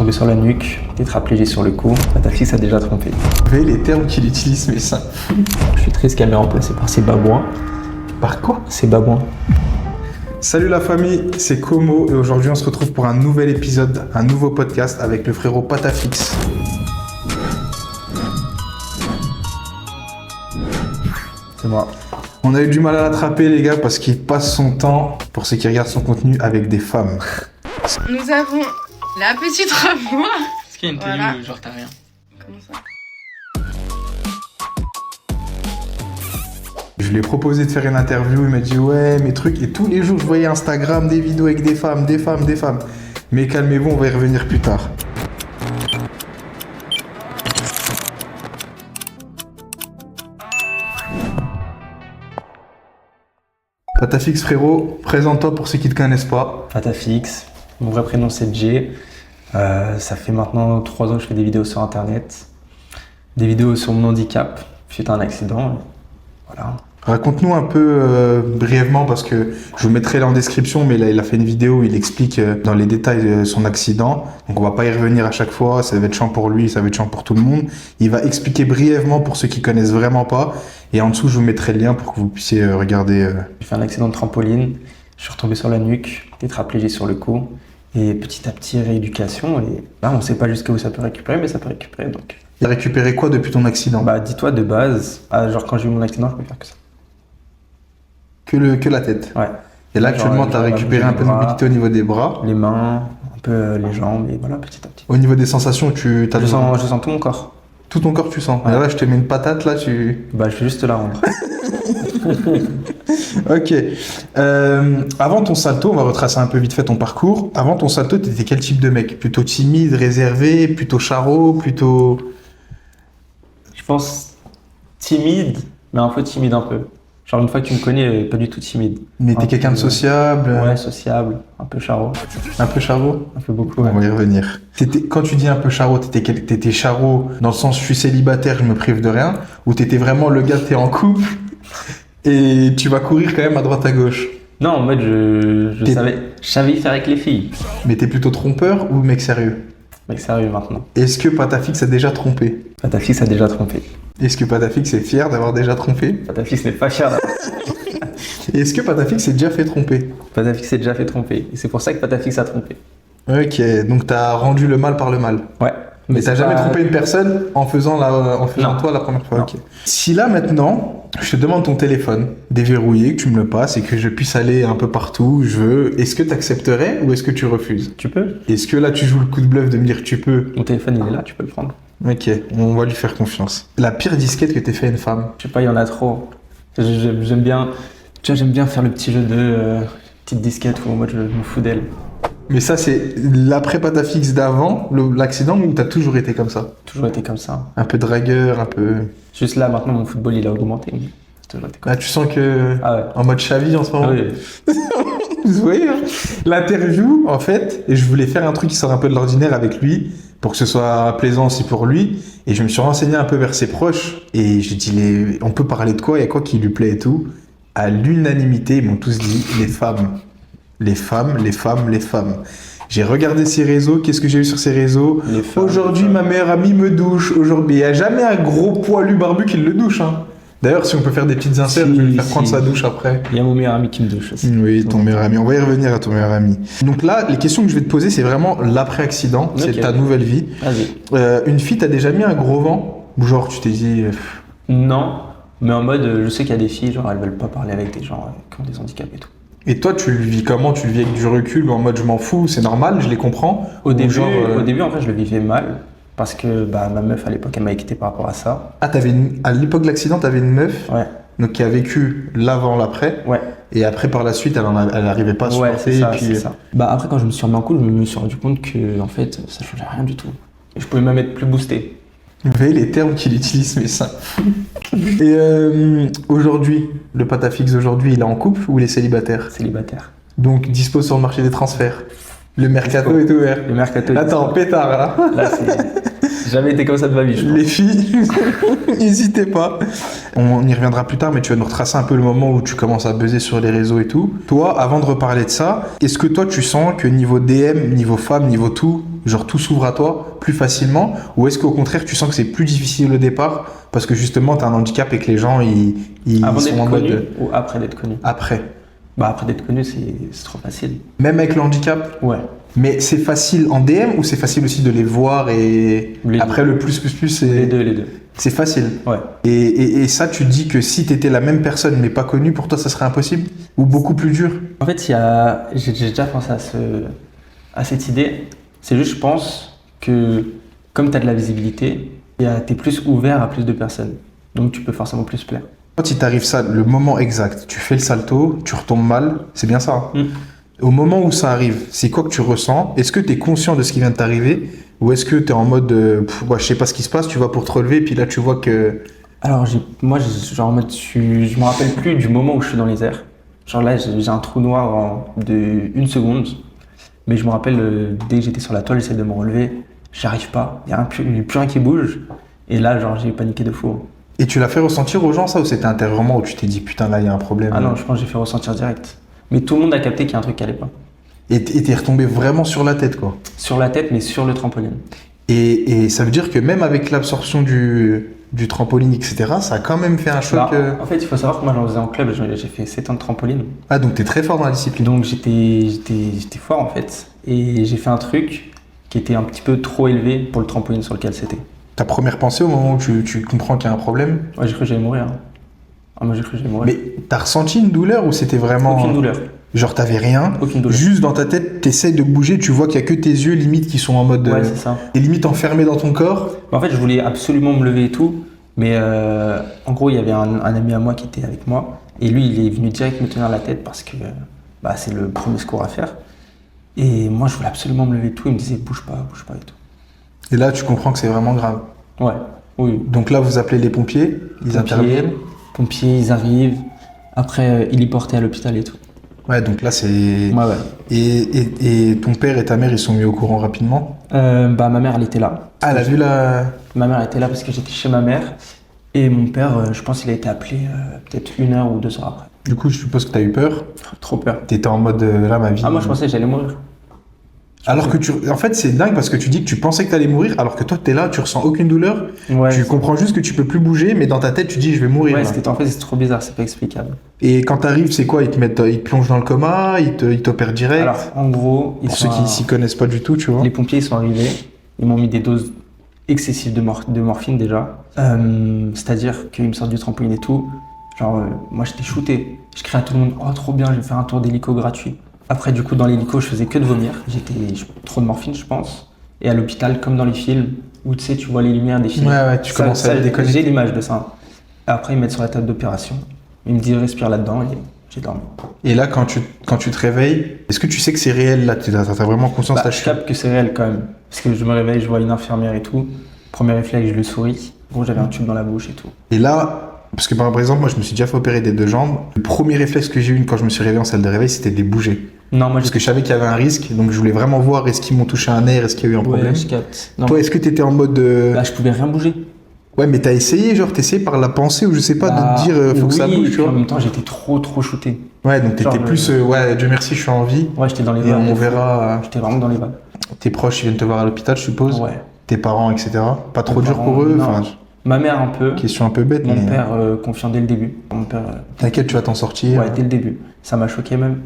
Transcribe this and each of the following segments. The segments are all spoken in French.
retombé sur la nuque, tétraplégique sur le cou. Ta fille s'est déjà trompé. Vous voyez les termes qu'il utilise, mais ça. Je suis triste qu'elle m'ait remplacé par ces babouins. Par quoi? Ces babouins. Salut la famille, c'est Como et aujourd'hui on se retrouve pour un nouvel épisode, un nouveau podcast avec le frérot Patafix. C'est moi. On a eu du mal à l'attraper les gars parce qu'il passe son temps, pour ceux qui regardent son contenu, avec des femmes. Nous avons la petite Ramour. Est-ce qu'il y a une tenue Voilà. où genre t'as rien? Comment ça? Je lui ai proposé de faire une interview, il m'a dit ouais mes trucs, et tous les jours je voyais Instagram, des vidéos avec des femmes. Mais calmez-vous, on va y revenir plus tard. Patafix frérot, présente-toi pour ceux qui ne te connaissent pas. Patafix. Mon vrai prénom c'est Jay. Ça fait maintenant 3 ans que je fais des vidéos sur internet. Des vidéos sur mon handicap suite à un accident. Voilà. Raconte-nous un peu brièvement, parce que je vous mettrai là en description, mais là il a fait une vidéo où il explique dans les détails son accident. Donc on va pas y revenir à chaque fois, ça va être chiant pour lui, ça va être chiant pour tout le monde. Il va expliquer brièvement pour ceux qui connaissent vraiment pas. Et en dessous je vous mettrai le lien pour que vous puissiez regarder. J'ai fait un accident de trampoline. Je suis retombé sur la nuque, tétraplégique sur le cou. Et petit à petit rééducation. Et là on sait pas jusqu'où ça peut récupérer, mais ça peut récupérer donc. Il a récupéré quoi depuis ton accident? Bah dis-toi de base, genre quand j'ai eu mon accident je peux faire que ça. Que la tête. Ouais. Et là Genre, actuellement tu as récupéré un peu de bras, mobilité au niveau des bras. les mains, un peu les jambes et voilà petit à petit. Au niveau des sensations, tu as Je sens tout mon corps. tout ton corps tu sens. Ouais. Et là je te mets une patate là, tu... Bah je vais juste la rendre. Ok. Avant ton salto, on va retracer un peu vite fait ton parcours. Avant ton salto, t'étais quel type de mec? Plutôt timide, réservé, plutôt charrot, plutôt... Je pense timide, mais un peu timide un peu. Genre une fois que tu me connais, pas du tout timide. Mais t'es Un quelqu'un de peu- sociable? Ouais, sociable, un peu charrot, Un peu charrot? un peu beaucoup. On Ouais. va y revenir. Quand tu dis un peu charrot, t'étais charrot dans le sens je suis célibataire, je me prive de rien, ou t'étais vraiment le gars, t'es en couple et tu vas courir quand même à droite à gauche? Non, en mode je T'es- savais y faire avec les filles. Mais t'es plutôt trompeur ou mec sérieux? Mec sérieux maintenant. Est-ce que Patafix a déjà trompé? Ta fille s'est déjà trompé. Est-ce que Patafix est fier d'avoir déjà trompé? Ta fille n'est pas fière d'avoir. Et est-ce que Patafix s'est déjà fait tromper? Patafix s'est déjà fait tromper. Et c'est pour ça que Patafix a trompé. Ok, donc t'as rendu le mal par le mal. Ouais. Mais t'as c'est jamais pas- trompé une personne en faisant Non. toi la première fois. Non. Ok. Si là maintenant, je te demande ton téléphone déverrouillé, que tu me le passes et que je puisse aller un peu partout, est-ce que t'accepterais ou est-ce que tu refuses? Tu peux. Est-ce que là tu joues le coup de bluff de me dire tu peux? Mon téléphone il est là, tu peux le prendre. Ok, on va lui faire confiance. La pire disquette que t'aies fait à une femme? Je sais pas, il y en a trop. J'aime bien. Tu vois, j'aime bien faire le petit jeu de petite disquette où moi je me fous d'elle. Mais ça c'est l'après Patafix d'avant, l'accident, ou t'as toujours été comme ça? Toujours été comme ça. Un peu dragueur, un peu... Juste là, maintenant, mon football il a augmenté. Mais j'ai toujours été comme Là tu sens que... ça. Ah ouais. En mode Xavi en ce moment? Ah oui. Vous voyez, hein, l'interview, en fait, et je voulais faire un truc qui sort un peu de l'ordinaire avec lui, pour que ce soit plaisant aussi pour lui, et je me suis renseigné un peu vers ses proches, et j'ai dit, on peut parler de quoi, il y a quoi qui lui plaît et tout. À l'unanimité, ils m'ont tous dit, les femmes. Les femmes, les femmes, les femmes. J'ai regardé ses réseaux, qu'est-ce que j'ai eu sur ses réseaux? Les femmes, Aujourd'hui, les ma meilleure amie me douche, aujourd'hui, il n'y a jamais un gros poilu barbu qui le douche, hein. D'ailleurs, si on peut faire des petites inserts, Si, je vais lui faire si. prendre sa douche après. Il y a mon meilleur ami qui me douche aussi. Oui, ton meilleur ami. On va y revenir à ton meilleur ami. Donc là, les questions que je vais te poser, c'est vraiment l'après-accident. C'est Ok. ta nouvelle vie. Vas-y. Une fille, t'as déjà mis un gros vent? Ou genre, tu t'es dit... pff, Non, mais en mode, je sais qu'il y a des filles, genre, elles veulent pas parler avec des gens qui ont des handicaps et tout. Et toi, tu le vis comment? Tu le vis avec du recul, ou en mode je m'en fous, c'est normal, je les comprends? Au Ou début, genre, au début, en fait, je le vivais mal. Parce que bah, ma meuf, à l'époque, elle m'a quitté par rapport à ça. Ah, à l'époque de l'accident, t'avais une meuf Ouais. donc, qui a vécu l'avant, l'après. Ouais. Et après, par la suite, elle n'arrivait pas à Ouais, supporter. c'est ça, et puis... c'est ça. Bah après, quand je me suis remis en couple, je me suis rendu compte que, en fait, ça changeait rien du tout. Et je pouvais même être plus boosté. Vous voyez les termes qu'il utilise, mais ça. Et aujourd'hui, le Patafix aujourd'hui, il est en couple ou il est célibataire? Célibataire. Donc dispo sur le marché des transferts. Le mercato est ouvert. Le mercato. Attends, pétard là. Là, c'est. Jamais été comme ça de ma vie, je pense. Les filles, n'hésitez pas. On y reviendra plus tard, mais tu vas nous retracer un peu le moment où tu commences à buzzer sur les réseaux et tout. Toi, avant de reparler de ça, est-ce que toi tu sens que niveau DM, niveau femme, niveau tout, genre tout s'ouvre à toi plus facilement, ou est-ce qu'au contraire tu sens que c'est plus difficile au départ parce que justement tu as un handicap et que les gens ils Avant sont d'être en connu mode ou après d'être connu? après. Bah après d'être connu, c'est trop facile. Même avec le handicap, Ouais. mais c'est facile en DM ou c'est facile aussi de les voir et Les deux. après le plus Les c'est deux, les deux. c'est facile. Ouais. Et ça tu te dis que si tu étais la même personne mais pas connue, pour toi ça serait impossible ou beaucoup plus dur? En fait, j'ai déjà pensé à cette idée. C'est juste, je pense que comme tu as de la visibilité, t'es plus ouvert à plus de personnes. Donc tu peux forcément plus plaire. Quand il t'arrive ça, le moment exact, tu fais le salto, tu retombes mal, c'est bien ça, hein? Au moment où ça arrive, c'est quoi que tu ressens? Est-ce que tu es conscient de ce qui vient de t'arriver? Ou est-ce que tu es en mode, je sais pas ce qui se passe, tu vas pour te relever, puis là tu vois que... Alors, genre en mode, je me rappelle plus du moment où je suis dans les airs. Genre là, j'ai un trou noir de 1 seconde. Mais je me rappelle, dès que j'étais sur la toile, j'essaie de me relever. J'arrive pas. Il n'y a plus rien qui bouge. Et là, genre, j'ai paniqué de fou. Et tu l'as fait ressentir aux gens ça, ou c'était intérieurement où tu t'es dit putain là il y a un problème? Ah non, je pense que j'ai fait ressentir direct. Mais tout le monde a capté qu'il y a un truc qui allait pas. Et t'es retombé vraiment sur la tête quoi. Sur la tête, mais sur le trampoline. Et ça veut dire que même avec l'absorption du trampoline, etc., ça a quand même fait un choc. Bah, en fait, il faut savoir que moi, j'en faisais en club. J'ai fait 7 ans de trampoline. Ah, donc t'es très fort dans la discipline. Donc j'étais fort en fait. Et j'ai fait un truc qui était un petit peu trop élevé pour le trampoline sur lequel c'était. Ta première pensée au moment où tu comprends qu'il y a un problème? Ouais, j'ai cru que j'allais mourir. Hein. Ah, moi j'ai cru que j'allais mourir. Mais t'as ressenti une douleur ou c'était vraiment... Aucune douleur. Genre t'avais rien, Aucune douleur. juste dans ta tête, t'essayes de bouger, tu vois qu'il y a que tes yeux limite qui sont en mode... Ouais, c'est ça. Et limite enfermés dans ton corps. En fait, je voulais absolument me lever et tout. Mais en gros, il y avait un ami à moi qui était avec moi. Et lui, il est venu direct me tenir la tête parce que c'est le premier secours à faire. Et moi, je voulais absolument me lever et tout. Il me disait bouge pas et tout. Et là, tu comprends que c'est vraiment grave. Ouais, oui. Donc là, vous appelez les pompiers, ils interviennent. Pompiers, ils arrivent. Après, il est porté à l'hôpital et tout. Ouais, donc là, c'est... Ouais. Et ton père et ta mère, ils sont mis au courant rapidement? Ma mère, elle était là. Ah, elle a vu la... Ma mère était là parce que j'étais chez ma mère. Et mon père, je pense qu'il a été appelé peut-être 1 heure ou 2 heures après. Du coup, je suppose que t'as eu peur. Trop peur. T'étais en mode, là, ma vie... Ah, moi, je pensais que j'allais mourir. Alors que en fait, c'est dingue parce que tu dis que tu pensais que t'allais mourir, alors que toi, t'es là, tu ressens aucune douleur. Ouais, tu comprends juste que tu peux plus bouger, mais dans ta tête, tu dis, je vais mourir. Ouais, là. en fait, c'est trop bizarre, c'est pas explicable. Et quand t'arrives, c'est quoi? Ils te plongent dans le coma, ils t'opèrent direct. Alors, en gros, pour ceux qui s'y connaissent pas du tout, tu vois. les pompiers ils sont arrivés, ils m'ont mis des doses excessives de morphine déjà. C'est-à-dire qu'ils me sortent du trampoline et tout. Genre, moi j'étais shooté. Je criais à tout le monde, oh trop bien, je vais faire un tour d'hélico gratuit. Après, du coup, dans l'hélico, je faisais que de vomir. J'étais trop de morphine, je pense. Et à l'hôpital, comme dans les films, où tu sais, tu vois les lumières des films. Ouais, tu commences à déconner. J'ai l'image de ça. Après, ils me mettent sur la table d'opération. Ils me disent, respire là-dedans, et j'ai dormi. Et là, quand tu te réveilles, est-ce que tu sais que c'est réel là? T'as vraiment conscience? Je capte que c'est réel quand même. Parce que je me réveille, je vois une infirmière et tout. Premier réflexe, je lui souris. Bon, j'avais un tube dans la bouche et tout. Et là, parce que par exemple, moi je me suis déjà fait opérer des 2 jambes. Le premier réflexe que j'ai eu quand je me suis réveillé en salle de réveil, c'était de les bouger. Non, moi Parce que je savais qu'il y avait un risque, donc je voulais vraiment voir est-ce qu'ils m'ont touché un nerf, est-ce qu'il y a eu un problème. Ouais, je capte. Non, Toi, est-ce que t'étais en mode. je pouvais rien bouger. Ouais, mais t'as essayé, genre t'essayais par la pensée ou je sais pas de te dire faut que ça oui, bouge, et tu puis vois. en même temps, j'étais trop shooté. Ouais, donc t'étais Genre, plus ouais, Dieu merci, je suis en vie. Ouais, j'étais dans les Et vagues. on verra. J'étais vraiment dans les vagues. Tes proches, ils viennent te voir à l'hôpital, je suppose. Ouais. Tes parents, etc. Pas trop Mes dur parents, pour eux. non. Enfin, Ma mère un peu. question un peu bête, Mon mais. père confiant dès le début. Mon père. T'inquiète, tu vas t'en sortir. Ouais, dès le début. Ça m'a choqué même.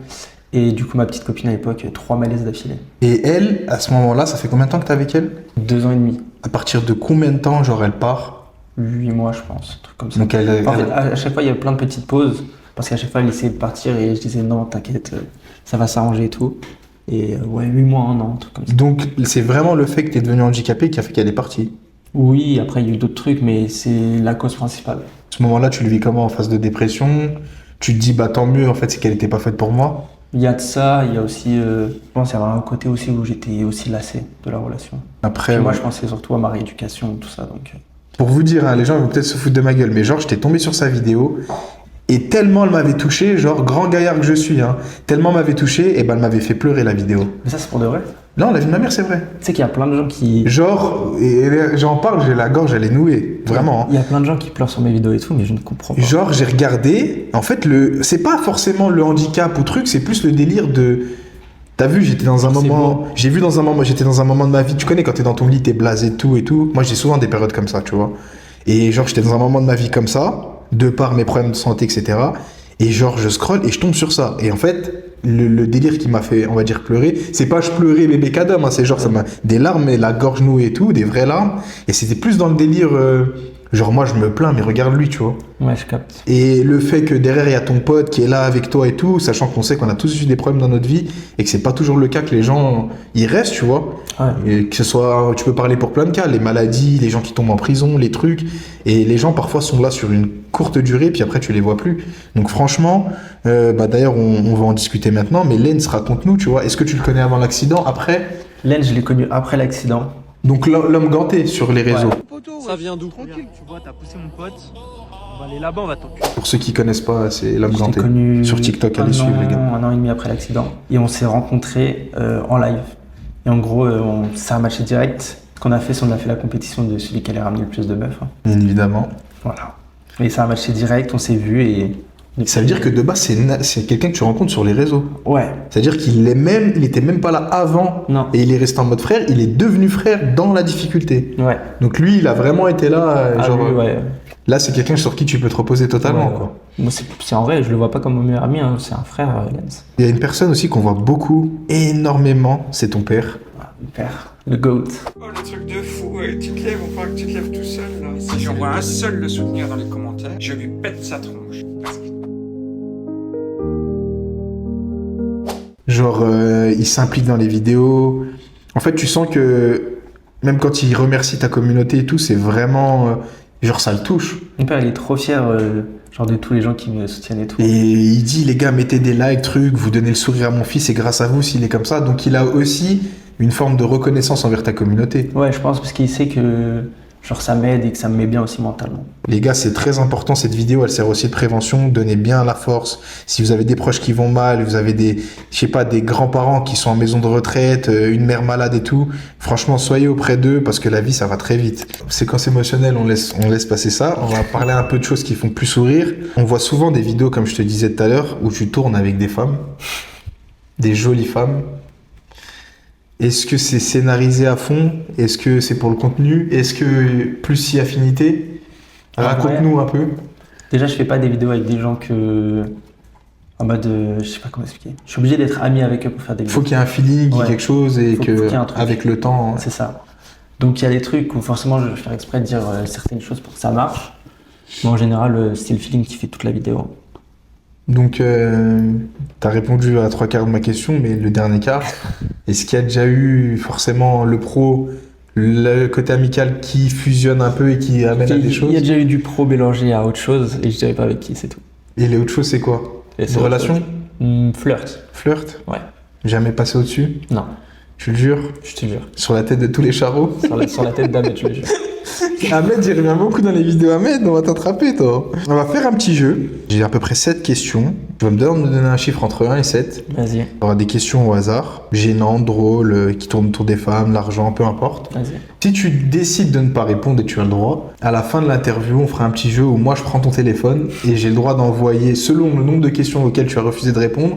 Et du coup, ma petite copine à l'époque, 3 malaises d'affilée. Et elle, à ce moment-là, ça fait combien de temps que t'es avec elle? 2 ans et demi. À partir de combien de temps, genre, elle part? 8 mois, je pense. Un truc comme ça. Donc elle. En fait, à chaque fois, il y a plein de petites pauses. Parce qu'à chaque fois, elle essayait de partir et je disais non, t'inquiète, ça va s'arranger et tout. Et ouais, 8 mois, 1 an, un truc comme ça. Donc c'est vraiment le fait que t'es devenu handicapé qui a fait qu'elle est partie. Oui, après, il y a eu d'autres trucs, mais c'est la cause principale. À ce moment-là, tu le vis comment? En phase de dépression? Tu te dis, bah tant mieux, en fait, c'est qu'elle n'était pas faite pour moi. Il y a de ça, il y a aussi, je pense qu'il y avait un côté aussi où j'étais aussi lassé de la relation. Après, Puis moi, ouais. je pensais surtout à ma rééducation, tout ça, donc... Pour vous dire, hein, les gens vont peut-être se foutre de ma gueule, mais genre, j'étais tombé sur sa vidéo et tellement elle m'avait touché, genre, grand gaillard que je suis, hein, tellement elle m'avait touché, et ben elle m'avait fait pleurer la vidéo. Mais ça, c'est pour de vrai. Non, la vie de ma mère, c'est vrai. Tu sais qu'il y a plein de gens qui... Genre, et j'en parle, j'ai la gorge, elle est nouée, vraiment. Hein. Il y a plein de gens qui pleurent sur mes vidéos et tout, mais je ne comprends pas. Genre, j'ai regardé, en fait, c'est pas forcément le handicap ou truc, c'est plus le délire de. T'as vu, j'étais dans un C'est moment. beau. J'ai vu dans un moment. J'étais dans un moment de ma vie. Tu connais quand t'es dans ton lit, t'es blasé tout et tout. Moi, j'ai souvent des périodes comme ça, tu vois. Et genre, j'étais dans un moment de ma vie comme ça, de par mes problèmes de santé, etc. Et genre, je scrolle et je tombe sur ça. Et en fait, le délire qui m'a fait, on va dire, pleurer, c'est pas je pleurais bébé cadom, hein, c'est genre, ça m'a des larmes et la gorge nouée et tout, des vraies larmes. Et c'était plus dans le délire, genre, moi, je me plains, mais regarde lui, tu vois. Ouais, je capte. Et le fait que derrière il y a ton pote qui est là avec toi et tout, sachant qu'on sait qu'on a tous eu des problèmes dans notre vie et que c'est pas toujours le cas que les gens y restent, tu vois. Ouais. Et que ce soit, tu peux parler pour plein de cas, les maladies, les gens qui tombent en prison, les trucs. Et les gens parfois sont là sur une courte durée, puis après tu les vois plus. Donc franchement, d'ailleurs on va en discuter maintenant, mais Lens, raconte-nous, tu vois. Est-ce que tu le connais avant l'accident, après? Len, je l'ai connu après l'accident. Donc l'homme ganté sur les réseaux. Ça vient d'où? Tranquille, tu vois, t'as poussé mon pote. On va aller là-bas, on va t'enculer. Pour ceux qui connaissent pas, c'est l'homme Je l'ai ganté. connu Sur TikTok, allez un suivre an- les gars. Un an et demi après l'accident. Et on s'est rencontrés en live. Et en gros, c'est un match direct. Ce qu'on a fait, c'est on a fait la compétition de celui qui allait ramener le plus de meufs. Hein. Bien évidemment. Voilà. Et c'est un match direct, on s'est vu et... Ça veut dire que de base, c'est quelqu'un que tu rencontres sur les réseaux. Ouais. C'est-à-dire il était même pas là avant. Non. Et il est resté en mode frère, il est devenu frère dans la difficulté. Ouais. Donc lui, il a vraiment été là, Ah, genre, lui, ouais. là c'est quelqu'un sur qui tu peux te reposer totalement, Ouais. quoi. Moi, c'est en vrai, je le vois pas comme mon meilleur ami, hein. C'est un frère, Lens. Il y a une personne aussi qu'on voit beaucoup, énormément, c'est ton père. Ah, le père. Le GOAT. Oh, le truc de fou, tu te lèves, on parle que tu te lèves tout seul là. Si j'en vois un seul le soutenir dans les commentaires, je lui pète sa tronche. Parce que- Genre, il s'implique dans les vidéos. En fait, tu sens que même quand il remercie ta communauté et tout, c'est vraiment, genre, ça le touche. Mon père, il est trop fier, genre, de tous les gens qui me soutiennent et tout. Et il dit, les gars, mettez des likes, trucs, vous donnez le sourire à mon fils, et grâce à vous s'il est comme ça. Donc il a aussi une forme de reconnaissance envers ta communauté. Ouais, je pense parce qu'il sait que, genre, ça m'aide et que ça me met bien aussi mentalement. Les gars, c'est très important, cette vidéo, elle sert aussi de prévention, donnez bien la force. Si vous avez des proches qui vont mal, vous avez des, je sais pas, des grands-parents qui sont en maison de retraite, une mère malade et tout, franchement, soyez auprès d'eux parce que la vie, ça va très vite. Séquence émotionnelle, on laisse passer ça. On va parler un peu de choses qui font plus sourire. On voit souvent des vidéos, comme je te disais tout à l'heure, où tu tournes avec des femmes, des jolies femmes. Est-ce que c'est scénarisé à fond? Est-ce que c'est pour le contenu? Est-ce que plus si affinité? Raconte-nous un peu. Déjà, je fais pas des vidéos avec des gens que. En mode. Je sais pas comment expliquer. Je suis obligé d'être ami avec eux pour faire des vidéos. Faut qu'il y ait un feeling, Ouais. quelque chose, et Faut qu'il y ait un truc. avec le temps. C'est ça. Donc, il y a des trucs où forcément, je vais faire exprès de dire certaines choses pour que ça marche. Mais en général, c'est le feeling qui fait toute la vidéo. Donc, t'as répondu à 3/4 de ma question, mais le dernier quart, est-ce qu'il y a déjà eu forcément le pro, le côté amical qui fusionne un peu et qui amène à des choses? Il y a déjà eu du pro mélangé à autre chose et je dirais pas avec qui, c'est tout. Et les autres choses, c'est quoi? Et c'est Une autre relation? chose. Flirt. Flirt? Ouais. Jamais passé au-dessus? Non, Tu le jures? je te jure. Sur la tête de tous les charros? Sur la tête d'Ahmed, je le jure. Ahmed, il revient beaucoup dans les vidéos. Ahmed, on va t'attraper, toi. On va faire un petit jeu. J'ai à peu près 7 questions. Tu vas me donner un chiffre entre 1 et 7. Vas-y, Il y aura des questions au hasard, gênantes, drôles, qui tournent autour des femmes, l'argent, peu importe. vas-y. Si tu décides de ne pas répondre et tu as le droit, à la fin de l'interview, on fera un petit jeu où moi je prends ton téléphone et j'ai le droit d'envoyer, selon le nombre de questions auxquelles tu as refusé de répondre,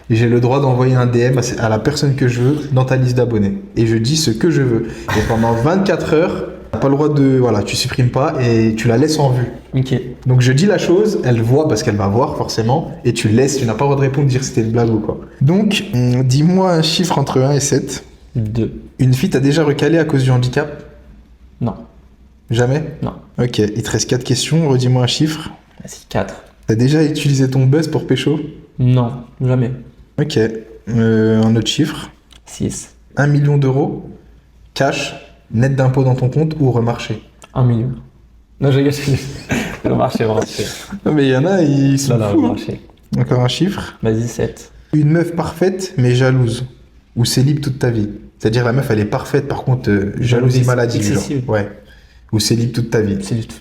j'ai le droit d'envoyer un DM à la personne que je veux dans ta liste d'abonnés. Et je dis ce que je veux. Et pendant 24 heures, t'as pas le droit de... Voilà, tu supprimes pas et tu la laisses en vue. Ok. Donc je dis la chose, elle voit parce qu'elle va voir forcément, et tu laisses, tu n'as pas le droit de répondre, dire c'était une blague ou quoi. Donc, dis-moi un chiffre entre 1 et 7. 2. Une fille t'a déjà recalé à cause du handicap? Non. Jamais? Non. Ok, il te reste 4 questions, redis-moi un chiffre. Vas-y, 4. T'as déjà utilisé ton buzz pour pécho? Non, jamais. Ok, un autre chiffre. 6. 1 million d'euros, cash, net d'impôt dans ton compte ou remarché? 1 million. Non, j'ai gâché. Le marché, le marché. Non mais il y en a, ils sont Là, le fous. Hein. marché. Encore un chiffre. Vas-y, 7. Une meuf parfaite mais jalouse, ou célib toute ta vie. C'est-à-dire la meuf elle est parfaite, par contre jalousie maladie. Genre. excessive. Ouais. Ou célib toute ta vie. C'est du tout.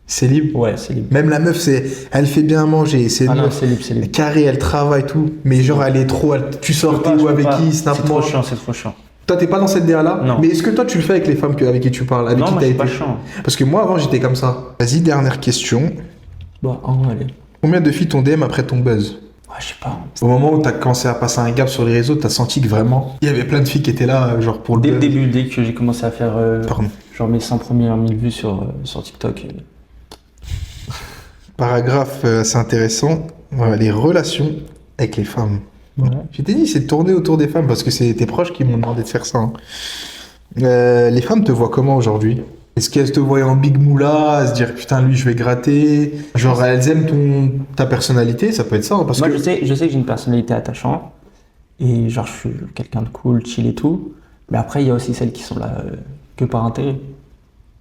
Célib. Ouais, c'est libre. Même la meuf, elle fait bien manger, c'est Ah une non, meuf c'est libre, c'est libre. carrée, elle travaille tout, mais genre elle est trop, tu sors t'es où avec qui, snap C'est trop moi. chiant, c'est trop chiant. Toi t'es pas dans cette DA là? Non. Mais est-ce que toi tu le fais avec les femmes avec qui tu parles, avec Non, qui moi, t'as je suis été? pas chiant. Parce que moi avant j'étais comme ça. Vas-y, dernière question. Bon, allez. Combien de filles t'ont DM après ton buzz? Ouais, je sais pas. Au moment où t'as commencé à passer un gap sur les réseaux, t'as senti que vraiment, il y avait plein de filles qui étaient là, genre pour le Dès le buzz. début, dès que j'ai commencé à faire Pardon. genre mes 100 premières 1000 vues sur TikTok. Paragraphe assez intéressant. Voilà, les relations avec les femmes. Ouais. Je t'ai dit, c'est de tourner autour des femmes parce que c'est tes proches qui m'ont demandé de faire ça. Hein. Les femmes te voient comment aujourd'hui? Est-ce qu'elles te voient en big moula, à se dire putain, lui, je vais gratter? Genre, elles aiment ta personnalité, ça peut être ça. Hein, parce Moi, que... je sais que j'ai une personnalité attachante. Et genre, je suis quelqu'un de cool, chill et tout. Mais après, il y a aussi celles qui sont là que par intérêt.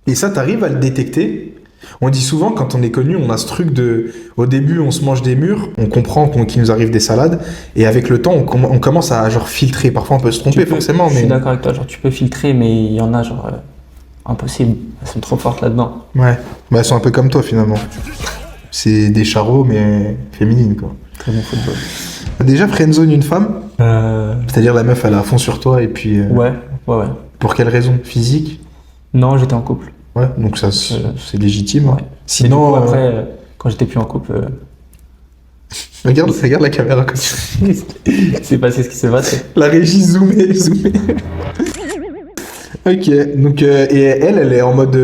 Et ça, t'arrives à le détecter? On dit souvent, quand on est connu, on a ce truc de... Au début, on se mange des murs, on comprend qu'il nous arrive des salades, et avec le temps, on commence à genre filtrer. Parfois, on peut se tromper, forcément, Je mais... suis d'accord avec toi, genre, tu peux filtrer, mais il y en a, genre, impossible. Elles sont trop fortes là-dedans. Ouais, bah, elles sont un peu comme toi, finalement. C'est des charros, mais féminines, quoi. Très bon football. T'as déjà friendzone une femme? C'est-à-dire, la meuf, elle est à fond sur toi, et puis... Ouais. Pour quelle raison? Physique? Non, j'étais en couple. Ouais, donc ça, c'est légitime. Hein. Ouais. Sinon, Mais du coup, après, quand j'étais plus en couple, regarde la caméra comme ça. c'est passé ce qui s'est passé. La régie zoomée. Ok, donc et elle est en mode,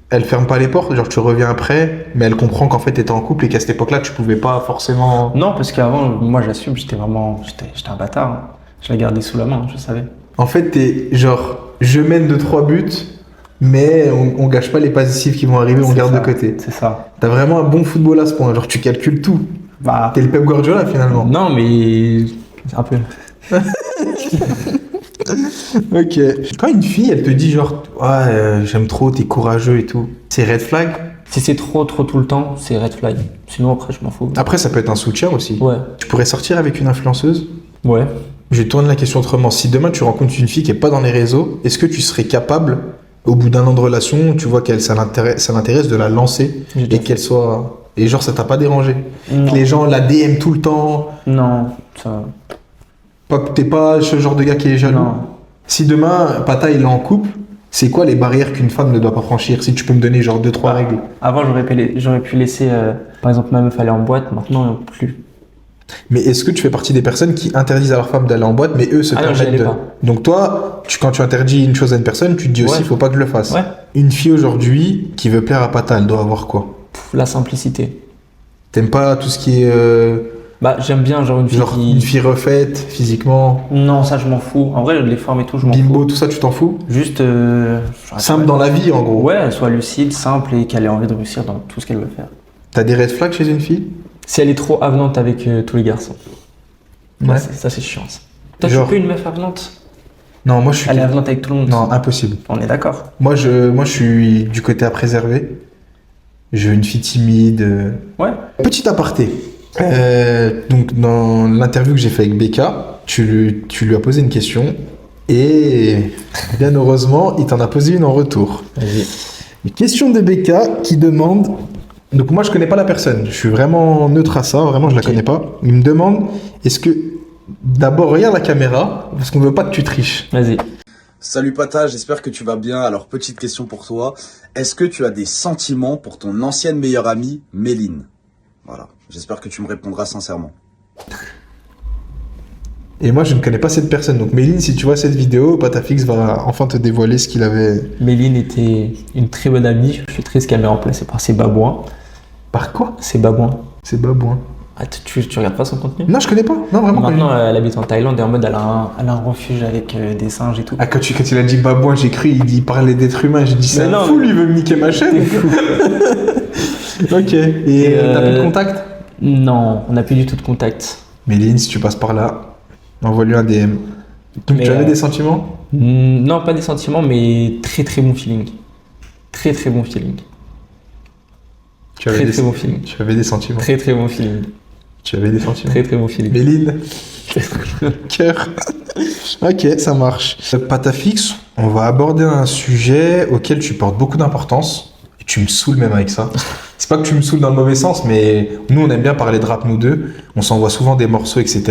elle ferme pas les portes, genre tu reviens après, mais elle comprend qu'en fait t'étais en couple et qu'à cette époque-là tu pouvais pas forcément. Non, parce qu'avant, moi, j'assume, j'étais un bâtard. Hein. Je la gardais sous la main, je savais. En fait t'es genre, je mène de 3 buts, mais on gâche pas les passifs qui vont arriver, on C'est garde ça, de côté. C'est ça. T'as vraiment un bon football à ce point, genre tu calcules tout. Bah, T'es le Pep Guardiola finalement. non, mais un peu. Ok. Quand une fille, elle te dit genre, ouais, j'aime trop, t'es courageux et tout, c'est red flag. Si c'est trop tout le temps, c'est red flag. Sinon, après, je m'en fous. Après, ça peut être un soutien aussi. Ouais. Tu pourrais sortir avec une influenceuse. Ouais. Je tourne la question autrement. Si demain tu rencontres une fille qui est pas dans les réseaux, est-ce que tu serais capable, au bout d'un an de relation, tu vois ça l'intéresse de la lancer J'ai et déjà qu'elle soit... Et genre, ça t'a pas dérangé? Non. Que les gens la DM tout le temps? Non, ça. T'es pas ce genre de gars qui est jaloux? Non. Si demain, Pata il est en couple, c'est quoi les barrières qu'une femme ne doit pas franchir? Si tu peux me donner genre 2-3 règles. Avant, j'aurais pu laisser, par exemple, ma meuf aller en boîte. Maintenant, plus. Mais est-ce que tu fais partie des personnes qui interdisent à leur femme d'aller en boîte, mais eux se Ah non, j'y permettent allais de... pas. Donc toi, quand tu interdis une chose à une personne, tu te dis aussi, Ouais. il faut pas que je le fasse. Ouais. Une fille aujourd'hui qui veut plaire à Pata, elle doit avoir quoi? La simplicité. T'aimes pas tout ce qui est Bah, j'aime bien, genre, une fille genre qui. une fille refaite physiquement, Non, ça, je m'en fous. En vrai, les formes et tout, je m'en bimbo, fous. tout ça, tu t'en fous? Juste. Simple dans la vie en gros. Ouais, elle soit lucide, simple et qu'elle ait envie de réussir dans tout ce qu'elle veut faire. T'as des red flags chez une fille? Si elle est trop avenante avec tous les garçons. Ouais. Ça, c'est chiant. Ça. Toi, Genre- tu peux une meuf avenante? Non, moi je suis. Elle est avenante avec tout le monde. Non, impossible. On est d'accord. Moi je suis du côté à préserver. Je veux une fille timide. Ouais. Petit aparté. Donc dans l'interview que j'ai fait avec Becca, tu lui as posé une question et bien heureusement, il t'en a posé une en retour. Vas-y. Une question de Becca qui demande. Donc moi je connais pas la personne, je suis vraiment neutre à ça, vraiment je la Ok. connais pas. Il me demande est-ce que d'abord regarde la caméra parce qu'on veut pas que tu triches. Vas-y. Salut Pata, j'espère que tu vas bien. Alors, petite question pour toi. Est-ce que tu as des sentiments pour ton ancienne meilleure amie, Méline? Voilà. J'espère que tu me répondras sincèrement. Et moi je ne connais pas cette personne. Donc Méline, si tu vois cette vidéo, Patafix va enfin te dévoiler ce qu'il avait. Méline était une très bonne amie. Je suis triste qu'elle m'ait remplacé par ses babouins. Par quoi? Ses babouins. C'est babouin. Ah, tu regardes pas son contenu? Non, je connais pas. Non, vraiment. Maintenant, elle habite en Thaïlande et en mode elle a un refuge avec des singes et tout. Ah, quand il a dit babouin, j'ai cru, il parlait d'être humain. J'ai dit, c'est Mais un non, fou, mais- lui, il veut me niquer ma chaîne. T'es fou. Ok. Et t'as plus de contact? Non, on n'a plus du tout de contact. Méline, si tu passes par là, envoie-lui un DM. Donc Mais, tu avais des sentiments? Non, pas des sentiments, mais très très bon feeling. Très très bon feeling. Tu avais Très des... très bon feeling. Tu avais des sentiments. Très très bon feeling. Tu avais des sentiments. Très très bon feeling. Méline. Cœur. Ok, ça marche. Patafix, on va aborder un sujet auquel tu portes beaucoup d'importance. Et tu me saoules même avec ça. C'est pas que tu me saoules dans le mauvais sens, mais nous, on aime bien parler de rap, nous deux. On s'envoie souvent des morceaux, etc.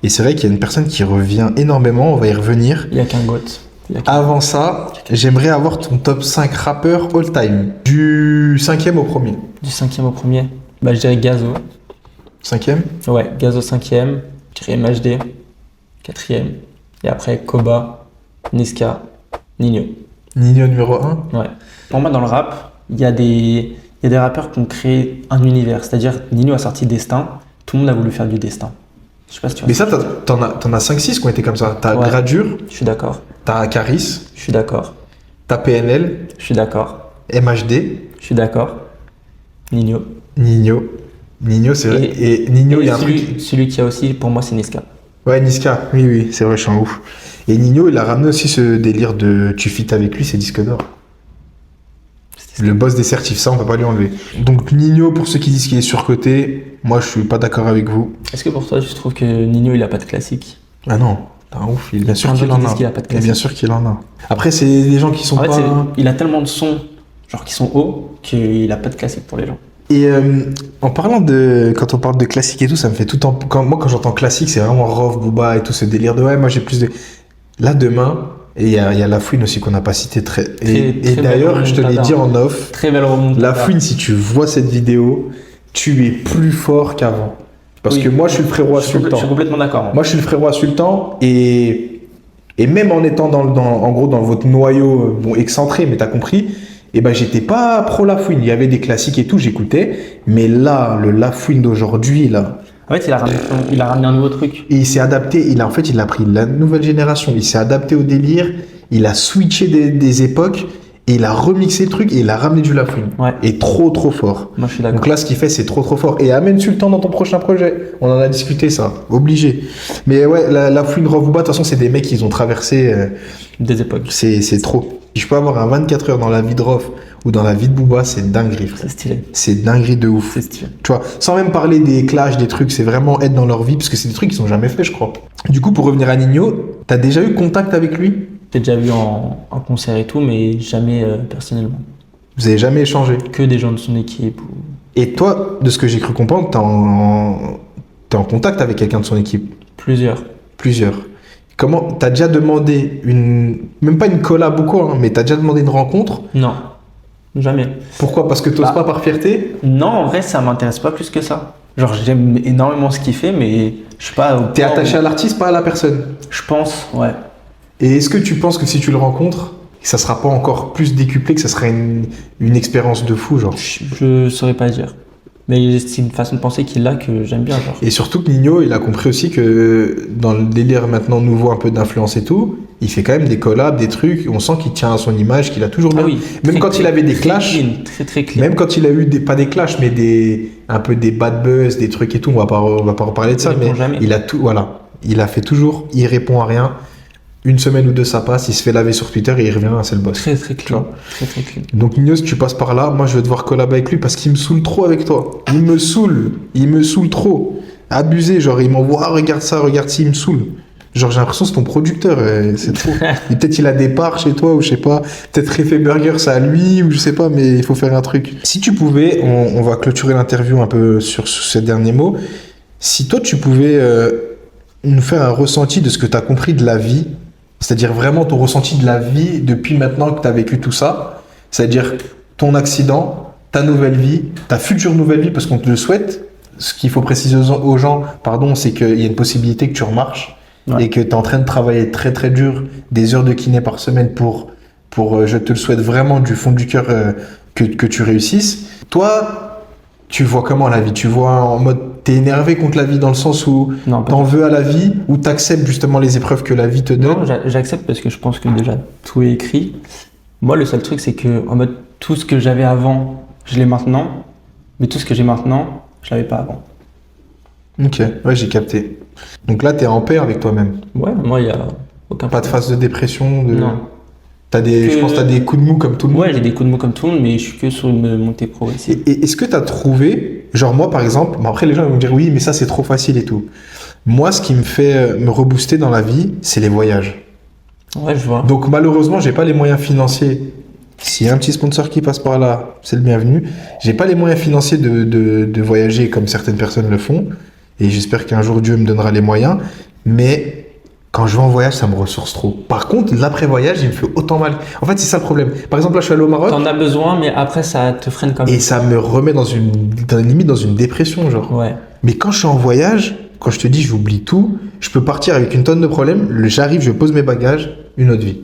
Et c'est vrai qu'il y a une personne qui revient énormément. On va y revenir. Il n'y a qu'un goth. Avant ça, j'aimerais avoir ton top 5 rappeurs all-time. Du 5e au premier. Du 5e au premier, bah je dirais Gazo. 5e. Ouais, Gazo 5e, je dirais MHD 4e. Et après, Koba, Niska, Nino. Nino numéro 1. Ouais. Pour moi, dans le rap, il y a des rappeurs qui ont créé un univers. C'est-à-dire, Nino a sorti Destin, tout le monde a voulu faire du Destin. Je sais pas si tu vois. Mais ça, t'en as 5-6 qui ont été comme ça. T'as Ouais. Gradure, Je suis d'accord. t'as Caris, Je suis d'accord. t'as PNL, Je suis d'accord. MHD, Je suis d'accord. Nino. Nino. Nino, c'est vrai. Et Nino, il y a un truc. Celui qui a aussi, pour moi, c'est Niska. Ouais, Niska. Oui, c'est vrai, je suis un ouf. Et Nino, il a ramené aussi ce délire de tu feats avec lui, c'est disque d'or. Le boss des certifs, ça, on peut pas lui enlever. Donc, Nino, pour ceux qui disent qu'il est surcoté, moi, je suis pas d'accord avec vous. Est-ce que pour toi, tu trouves que Nino, il a pas de classique? Ah non, t'es un ouf. Bien sûr plein qu'il de gens en qui a. disent qu'il a pas de Mais bien classique. sûr qu'il en a. Après, c'est des gens qui sont En fait, pas. il a tellement de sons, genre qui sont hauts, qu'il a pas de classique pour les gens. Et en parlant de. Quand on parle de classique et tout, ça me fait tout le temps. Quand j'entends classique, c'est vraiment Rof, Booba et tout ce délire de ouais, moi j'ai plus de. Là, demain, et il y a La Fouine aussi qu'on n'a pas cité très. Et Très d'ailleurs, belle je te l'ai remontada. dit en off, Très belle remontada. La Fouine, si tu vois cette vidéo, tu es plus fort qu'avant. Parce Oui. que moi, je suis le frérot à Je suis Sultan. complètement d'accord. Moi, je suis le frérot à Sultan et même en étant en gros dans votre noyau bon, excentré, mais t'as compris, et ben j'étais pas pro Lafouine. Il y avait des classiques et tout, j'écoutais, mais là, le Lafouine d'aujourd'hui, là, En fait, il a ramené un nouveau truc. et il s'est adapté. Il a pris la nouvelle génération. Il s'est adapté au délire. Il a switché des époques et il a remixé le truc et il a ramené du Lafouine. Ouais. Et trop fort. Moi, je suis d'accord. Donc là, ce qu'il fait, c'est trop fort. Et amène Sultan dans ton prochain projet. On en a discuté, ça. Obligé. Mais ouais, la Fouine Rovouba, de toute façon, c'est des mecs qui ont traversé. Des époques. C'est trop. Si je peux avoir un 24 heures dans la vie de Rof ou dans la vie de Booba, c'est dinguerie, frère. C'est stylé. C'est dinguerie de ouf. C'est stylé. Tu vois, sans même parler des clashs, des trucs, c'est vraiment être dans leur vie, parce que c'est des trucs qu'ils ont jamais fait, je crois. Du coup, pour revenir à Nino, t'as déjà eu contact avec lui? J'ai déjà vu en concert et tout, mais jamais personnellement. Vous avez jamais échangé? Que des gens de son équipe. Et toi, de ce que j'ai cru comprendre, t'es en contact avec quelqu'un de son équipe? Plusieurs. Plusieurs. Comment, t'as déjà demandé même pas une collab ou quoi, hein, mais t'as déjà demandé une rencontre? Non. Jamais. Pourquoi? Parce que t'oses Bah. pas par fierté? Non, en vrai, ça m'intéresse pas plus que ça. Genre, j'aime énormément ce qu'il fait, mais je suis pas. T'es attaché à l'artiste, pas à la personne? Je pense, ouais. Et est-ce que tu penses que si tu le rencontres, ça sera pas encore plus décuplé, que ça sera une expérience de fou, genre? Je saurais pas dire. Mais c'est une façon de penser qu'il a que j'aime bien, genre. Et surtout que Nino, il a compris aussi que dans le délire maintenant nouveau un peu d'influence et tout, il fait quand même des collabs, des trucs, on sent qu'il tient à son image, qu'il a toujours Ah bien. oui. Même quand il avait des clashs, Très clean. même quand il a eu pas des clashs, mais un peu des bad buzz, des trucs et tout, on va pas reparler de ça, Il mais répond jamais. il a tout, voilà. Il a fait toujours, il répond à rien. Une semaine ou deux, ça passe, il se fait laver sur Twitter et il revient, c'est le boss. Très Tu clean. vois. Très clean. Donc Nino, si tu passes par là, moi je vais devoir collaborer avec lui parce qu'il me saoule trop avec toi. Il me saoule trop. Abusé, genre il m'envoie, ah, regarde ça, il me saoule. Genre j'ai l'impression que c'est ton producteur, c'est trop. Et peut-être il a des parts chez toi ou je sais pas. Peut-être Réfé Burger c'est à lui ou je sais pas, mais il faut faire un truc. Si tu pouvais, on va clôturer l'interview un peu sur ces derniers mots. Si toi tu pouvais nous faire un ressenti de ce que tu as compris de la vie, c'est-à-dire vraiment ton ressenti de la vie depuis maintenant que tu as vécu tout ça, c'est-à-dire ton accident, ta nouvelle vie, ta future nouvelle vie, parce qu'on te le souhaite. Ce qu'il faut préciser aux gens, pardon, c'est qu'il y a une possibilité que tu remarches et que tu es en train de travailler très très dur, des heures de kiné par semaine pour je te le souhaite vraiment du fond du cœur que tu réussisses. Toi, tu vois comment la vie? Tu vois en mode t'es énervé contre la vie dans le sens où Non, pas t'en veux à la vie ou t'acceptes justement les épreuves que la vie te donne? Non, j'accepte parce que je pense que déjà tout est écrit. Moi, le seul truc, c'est que en mode tout ce que j'avais avant, je l'ai maintenant, mais tout ce que j'ai maintenant, je l'avais pas avant. Ok, ouais, j'ai capté. Donc là, t'es en paix avec toi-même. Ouais, moi, il y a aucun Pas de phase de dépression. Non. Je pense que t'as des coups de mou comme tout le monde. Ouais, j'ai des coups de mou comme tout le monde, mais je suis que sur une montée progressive. Et est-ce que tu as trouvé, genre moi par exemple, bon après les gens vont me dire oui, mais ça c'est trop facile et tout. Moi, ce qui me fait me rebooster dans la vie, c'est les voyages. Ouais, je vois. Donc malheureusement, j'ai pas les moyens financiers. S'il y a un petit sponsor qui passe par là, c'est le bienvenu. J'ai pas les moyens financiers de voyager comme certaines personnes le font. Et j'espère qu'un jour Dieu me donnera les moyens. Mais Quand je vais en voyage, ça me ressource trop. Par contre, l'après-voyage, il me fait autant mal. En fait, c'est ça le problème. Par exemple, là, je suis allé au Maroc. T'en as besoin, mais après, ça te freine quand même. Et ça me remet limite dans une dépression, genre. Ouais. Mais quand je suis en voyage, quand je te dis j'oublie tout, je peux partir avec une tonne de problèmes. J'arrive, je pose mes bagages, une autre vie.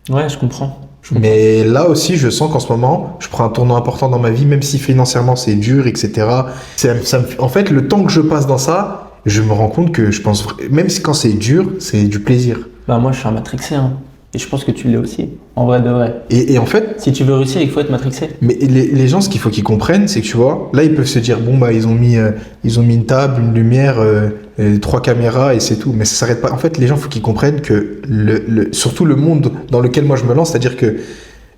Ouais, je comprends. Mais là aussi, je sens qu'en ce moment, je prends un tournant important dans ma vie, même si financièrement c'est dur, etc. En fait, le temps que je passe dans ça, je me rends compte que je pense, même si quand c'est dur, c'est du plaisir. Bah moi, je suis un matrixé, hein. Et je pense que tu l'es aussi, en vrai de vrai. Et en fait, Si tu veux réussir, il faut être matrixé. mais les gens, ce qu'il faut qu'ils comprennent, c'est que tu vois, là, ils peuvent se dire, bon, bah, ils ont mis une table, une lumière, 3 caméras et c'est tout. Mais ça s'arrête pas. En fait, les gens, il faut qu'ils comprennent que surtout le monde dans lequel moi je me lance, c'est-à-dire que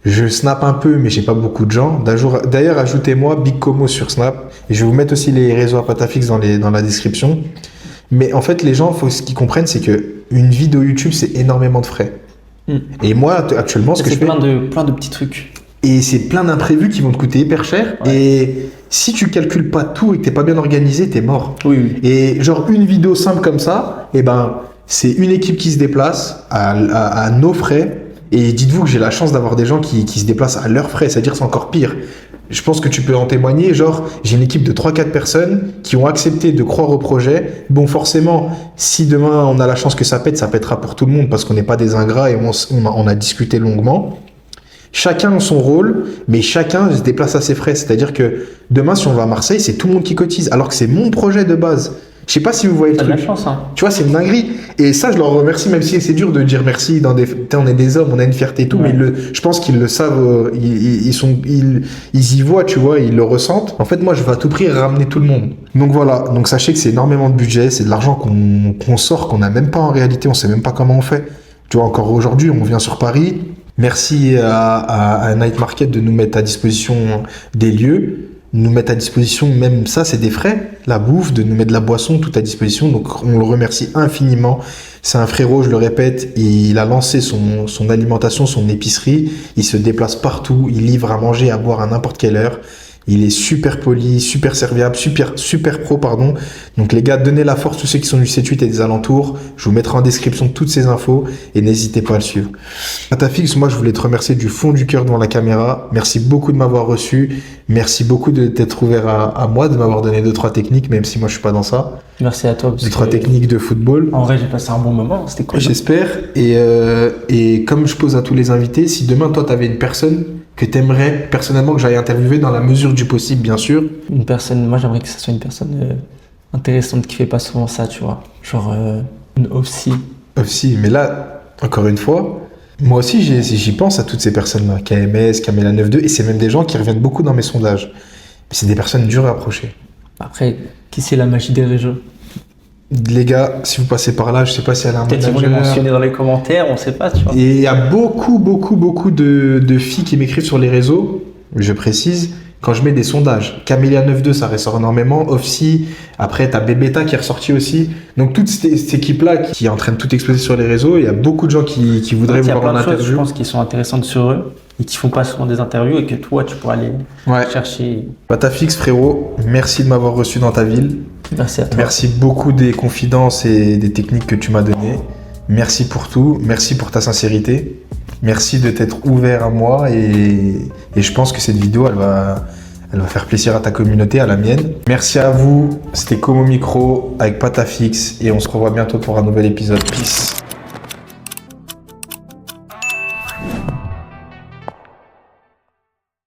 je snap un peu, mais j'ai pas beaucoup de gens. D'ailleurs, ajoutez-moi Big Como sur Snap. Et je vais vous mettre aussi les réseaux à Patafix dans la description. Mais en fait, les gens, ce qu'ils comprennent, c'est que une vidéo YouTube, c'est énormément de frais. Et moi, actuellement, ce que je fais... plein de petits trucs. Et c'est plein d'imprévus qui vont te coûter hyper cher. Ouais. Et si tu calcules pas tout et que t'es pas bien organisé, t'es mort. Oui. Et genre, une vidéo simple comme ça, eh ben, c'est une équipe qui se déplace à nos frais. Et dites-vous que j'ai la chance d'avoir des gens qui se déplacent à leurs frais, c'est-à-dire c'est encore pire. Je pense que tu peux en témoigner, genre j'ai une équipe de 3-4 personnes qui ont accepté de croire au projet. Bon, forcément, si demain on a la chance que ça pète, ça pètera pour tout le monde parce qu'on n'est pas des ingrats et on a discuté longuement. Chacun a son rôle, mais chacun se déplace à ses frais. C'est-à-dire que demain, si on va à Marseille, c'est tout le monde qui cotise, alors que c'est mon projet de base. Je sais pas si vous voyez le T'as de truc. la chance, hein. Tu vois, c'est une dinguerie. Et ça, je leur remercie, même si c'est dur de dire merci. On est des hommes, on a une fierté et tout, Ouais. mais je pense qu'ils le savent, ils y voient, tu vois, ils le ressentent. En fait, moi, je vais à tout prix ramener tout le monde. Donc voilà. Donc sachez que c'est énormément de budget, c'est de l'argent qu'on sort, qu'on n'a même pas en réalité, on sait même pas comment on fait. Tu vois, encore aujourd'hui, on vient sur Paris. Merci à Night Market de nous mettre à disposition des lieux. Nous mettre à disposition, même ça, c'est des frais, la bouffe, de nous mettre de la boisson, tout à disposition. Donc, on le remercie infiniment. C'est un frérot, je le répète, il a lancé son alimentation, son épicerie. Il se déplace partout, il livre à manger, à boire à n'importe quelle heure. Il est super poli, super serviable, super pro, pardon. Donc les gars, donnez la force tous ceux qui sont du 7-8 et des alentours. Je vous mettrai en description toutes ces infos et n'hésitez pas à le suivre. Patafix, moi je voulais te remercier du fond du cœur devant la caméra. Merci beaucoup de m'avoir reçu. Merci beaucoup de t'être ouvert à moi, de m'avoir donné 2-3 techniques, même si moi je suis pas dans ça. Merci à toi. parce 2-3 que, techniques de football. En vrai, j'ai passé un bon moment, c'était cool. J'espère. Et comme je pose à tous les invités, si demain toi t'avais une personne que t'aimerais personnellement que j'aille interviewer dans la mesure du possible, bien sûr. Une personne, moi j'aimerais que ce soit une personne intéressante qui fait pas souvent ça, tu vois. Genre une OFC. Aussi, mais là, encore une fois, moi aussi j'y pense à toutes ces personnes-là, KMS, Camela 92, et c'est même des gens qui reviennent beaucoup dans mes sondages. Mais c'est des personnes dures à approcher. Après, qui c'est la magie des réseaux? Les gars, si vous passez par là, je sais pas si elle a un Peut-être qu'ils vont les manager. mentionner dans les commentaires, on sait pas, tu vois. Et il y a beaucoup de filles qui m'écrivent sur les réseaux, je précise, quand je mets des sondages. Camélia 92, ça ressort énormément. Offsi, après t'as Bébéta qui est ressorti aussi. Donc toute cette équipe-là qui est en train de tout exploser sur les réseaux, il y a beaucoup de gens qui voudraient Il y a vous voir en plein de choses, je interview. pense, qui sont intéressantes sur eux et qui font pas souvent des interviews et que toi, tu pourras aller Ouais. chercher. Patafix, frérot, merci de m'avoir reçu dans ta ville. Merci à toi. Merci beaucoup des confidences et des techniques que tu m'as données. Merci pour tout. Merci pour ta sincérité. Merci de t'être ouvert à moi et je pense que cette vidéo, elle va faire plaisir à ta communauté, à la mienne. Merci à vous. C'était Como Micro avec Patafix et on se revoit bientôt pour un nouvel épisode. Peace.